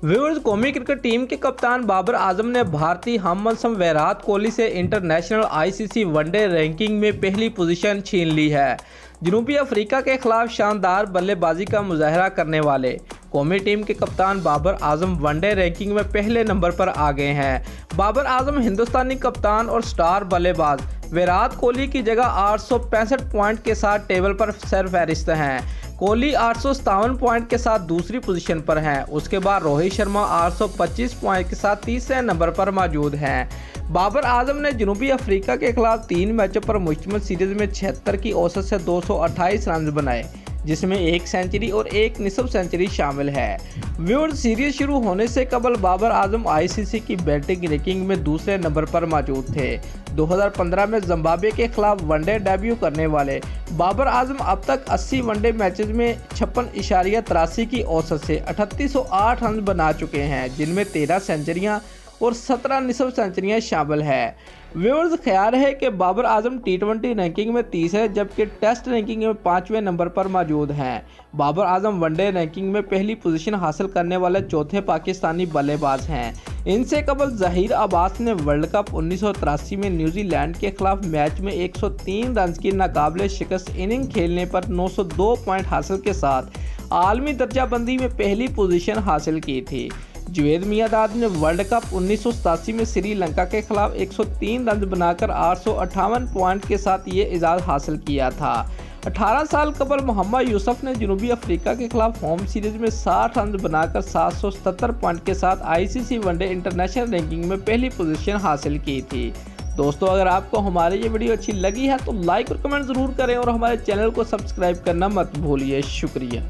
Viewers, कौमी cricket team के कप्तान बाबर आजम ने भारतीय हम मौसम विराट कोहली से इंटरनेशनल आईसीसी वनडे रैंकिंग में पहली पोजीशन छीन ली है। जनूबी अफ्रीका के खिलाफ शानदार बल्लेबाजी का मुजाहरा करने वाले कौमी टीम के कप्तान बाबर आजम वनडे रैंकिंग में पहले नंबर पर आ गए हैं। बाबर आजम हिंदुस्तानी कप्तान और स्टार बल्लेबाज विराट कोहली की जगह 865 पॉइंट के साथ टेबल पर सरफहरिस्त हैं। कोहली 857 पॉइंट के साथ दूसरी पोजीशन पर हैं। उसके बाद रोहित शर्मा 825 पॉइंट के साथ तीसरे नंबर पर मौजूद हैं। बाबर आजम ने जनूबी अफ्रीका के खिलाफ 3 मैचों पर मुश्तमिल सीरीज में 76 की औसत से 228 रन बनाए, जिसमें 1 सेंचुरी और 1 निसफ सेंचुरी शामिल है। व्यूअर्स, सीरीज शुरू होने से कबल बाबर आजम आईसीसी की बैटिंग रैंकिंग में दूसरे नंबर पर मौजूद थे। 2015 में जिम्बाब्वे के खिलाफ वनडे डेब्यू करने वाले बाबर आजम अब तक 80 वनडे मैचेस में 56.83 की औसत से 3808 रन बना चुके हैं, जिनमें 13 सेंचुरियां और 17 निसफ सेंचुरियां शामिल है। व्यूअर्स, ख्याल है कि बाबर आजम टी20 रैंकिंग में 30 है, जबकि टेस्ट रैंकिंग में 5वें नंबर पर मौजूद हैं। बाबर आजम वनडे रैंकिंग में पहली पोजीशन हासिल करने वाले चौथे पाकिस्तानी बल्लेबाज हैं। इनसे कबल जहीर अब्बास ने वर्ल्ड कप 1983 में न्यूजीलैंड के खिलाफ मैच में 103 रन की नाकाबिले शिकस्त इनिंग खेलने पर 902 पॉइंट हासिल के साथ आलमी दर्जाबंदी में पहली पोजीशन हासिल की थी। जुवेद मियांदाद ने वर्ल्ड कप 1987 में श्रीलंका के खिलाफ 103 रन बनाकर 858 पॉइंट के साथ ये एजाज़ हासिल किया था। 18 साल कबल मोहम्मद यूसुफ ने जनूबी अफ्रीका के खिलाफ होम सीरीज में 60 रन बनाकर 777 पॉइंट के साथ आईसीसी वनडे इंटरनेशनल रैंकिंग में पहली पोजीशन हासिल की थी। दोस्तों, अगर आपको हमारी ये वीडियो अच्छी लगी है तो लाइक और कमेंट ज़रूर करें और हमारे चैनल को सब्सक्राइब करना मत भूलिए। शुक्रिया।